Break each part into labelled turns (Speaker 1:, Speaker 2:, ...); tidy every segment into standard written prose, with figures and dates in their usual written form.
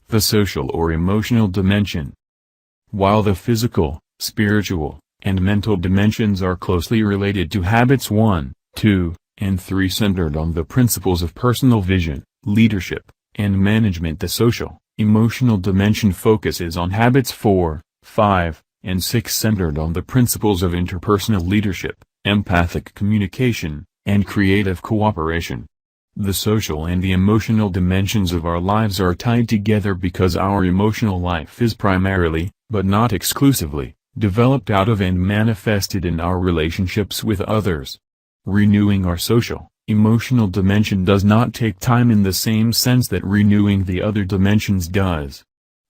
Speaker 1: the social or emotional dimension. While the physical, spiritual, and mental dimensions are closely related to habits 1, 2, and 3 centered on the principles of personal vision, leadership, and management, the social, emotional dimension focuses on habits 4, 5, and 6 centered on the principles of interpersonal leadership, empathic communication, and creative cooperation. The social and the emotional dimensions of our lives are tied together because our emotional life is primarily, but not exclusively, developed out of and manifested in our relationships with others. Renewing our social, emotional dimension does not take time in the same sense that renewing the other dimensions does.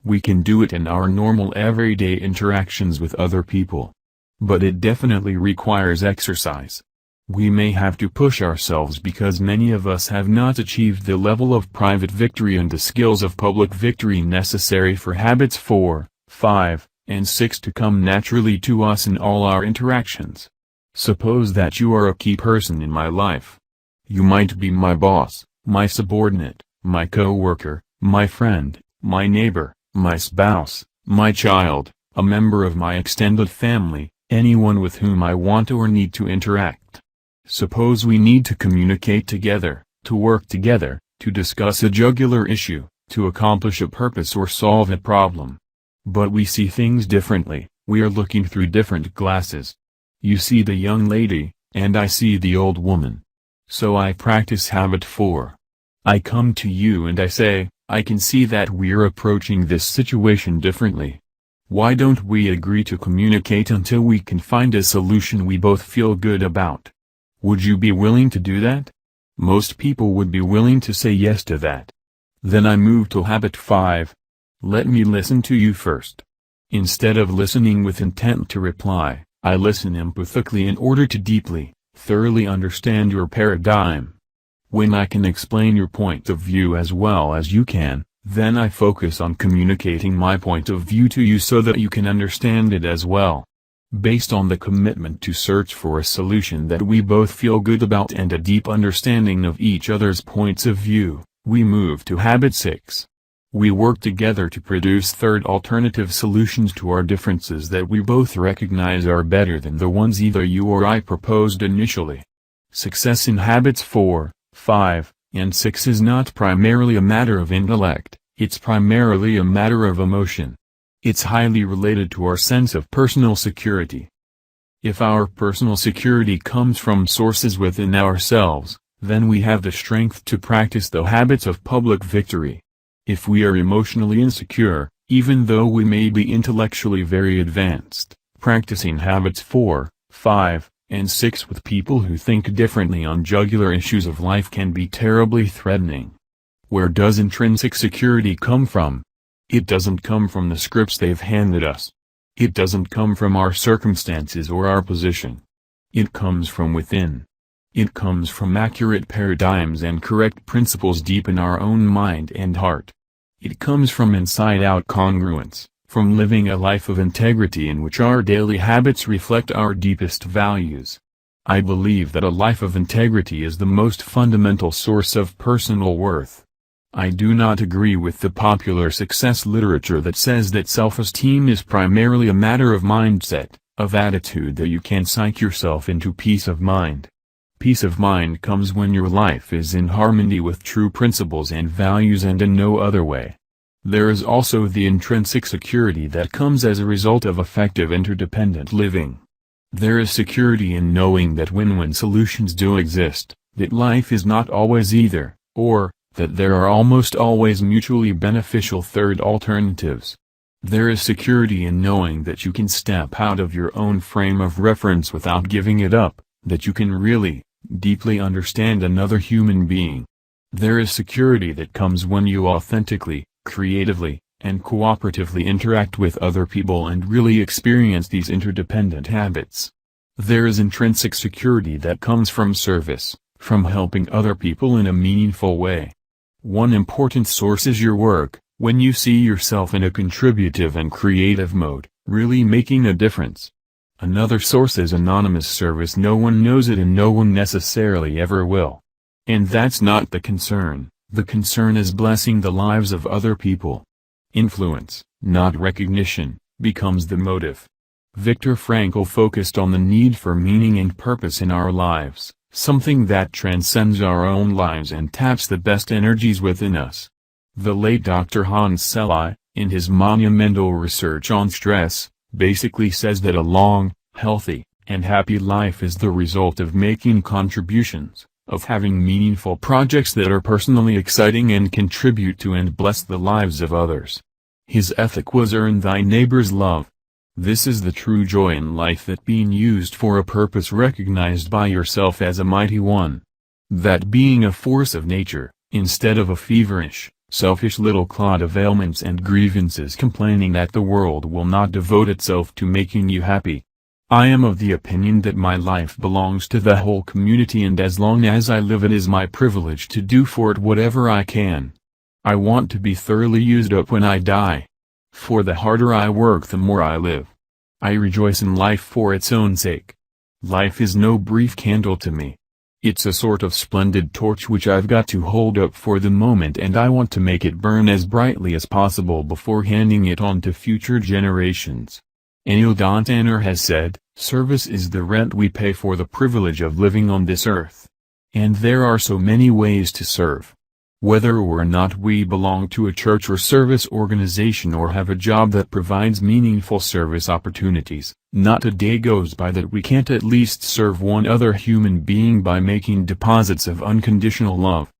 Speaker 1: We can do it in our normal everyday interactions with other people. But it definitely requires exercise. We may have to push ourselves because many of us have not achieved the level of private victory and the skills of public victory necessary for habits 4, 5, and 6 to come naturally to us in all our interactions. Suppose that you are a key person in my life. You might be my boss, my subordinate, my co-worker, my friend, my neighbor, my spouse, my child, a member of my extended family, anyone with whom I want or need to interact. Suppose we need to communicate together, to work together, to discuss a jugular issue, to accomplish a purpose or solve a problem. But we see things differently, we are looking through different glasses. You see the young lady, and I see the old woman. So I practice habit 4. I come to you and I say, I can see that we're approaching this situation differently. Why don't we agree to communicate until we can find a solution we both feel good about? Would you be willing to do that? Most people would be willing to say yes to that. Then I move to habit 5. Let me listen to you first. Instead of listening with intent to reply, I listen empathically in order to deeply, thoroughly understand your paradigm. When I can explain your point of view as well as you can, then I focus on communicating my point of view to you so that you can understand it as well. Based on the commitment to search for a solution that we both feel good about and a deep understanding of each other's points of view, we move to habit 6. We work together to produce third alternative solutions to our differences that we both recognize are better than the ones either you or I proposed initially. Success in habits 4, 5, and 6 is not primarily a matter of intellect, it's primarily a matter of emotion. It's highly related to our sense of personal security. If our personal security comes from sources within ourselves, then we have the strength to practice the habits of public victory. If we are emotionally insecure, even though we may be intellectually very advanced, practicing habits 4, 5, and 6 with people who think differently on jugular issues of life can be terribly threatening. Where does intrinsic security come from? It doesn't come from the scripts they've handed us. It doesn't come from our circumstances or our position. It comes from within. It comes from accurate paradigms and correct principles deep in our own mind and heart. It comes from inside-out congruence, from living a life of integrity in which our daily habits reflect our deepest values. I believe that a life of integrity is the most fundamental source of personal worth. I do not agree with the popular success literature that says that self-esteem is primarily a matter of mindset, of attitude that you can psych yourself into peace of mind. Peace of mind comes when your life is in harmony with true principles and values and in no other way. There is also the intrinsic security that comes as a result of effective interdependent living. There is security in knowing that when solutions do exist, that life is not always either, or, that there are almost always mutually beneficial third alternatives. There is security in knowing that you can step out of your own frame of reference without giving it up, that you can really, deeply understand another human being. There is security that comes when you authentically, creatively, and cooperatively interact with other people and really experience these interdependent habits. There is intrinsic security that comes from service, from helping other people in a meaningful way. One important source is your work, when you see yourself in a contributive and creative mode, really making a difference. Another source is anonymous service. No one knows it and no one necessarily ever will. And that's not the concern is blessing the lives of other people. Influence, not recognition, becomes the motive. Viktor Frankl focused on the need for meaning and purpose in our lives, something that transcends our own lives and taps the best energies within us. The late Dr. Hans Selye, in his monumental research on stress, basically says that a long, healthy, and happy life is the result of making contributions, of having meaningful projects that are personally exciting and contribute to and bless the lives of others. His ethic was earn thy neighbor's love. This is the true joy in life, that being used for a purpose recognized by yourself as a mighty one. That being a force of nature, instead of a feverish, selfish little clod of ailments and grievances complaining that the world will not devote itself to making you happy. I am of the opinion that my life belongs to the whole community, and as long as I live it is my privilege to do for it whatever I can. I want to be thoroughly used up when I die. For the harder I work the more I live. I rejoice in life for its own sake. Life is no brief candle to me. It's a sort of splendid torch which I've got to hold up for the moment, and I want to make it burn as brightly as possible before handing it on to future generations. Anil Dantaner has said, "Service is the rent we pay for the privilege of living on this earth." And there are so many ways to serve. Whether or not we belong to a church or service organization or have a job that provides meaningful service opportunities, not a day goes by that we can't at least serve one other human being by making deposits of unconditional love.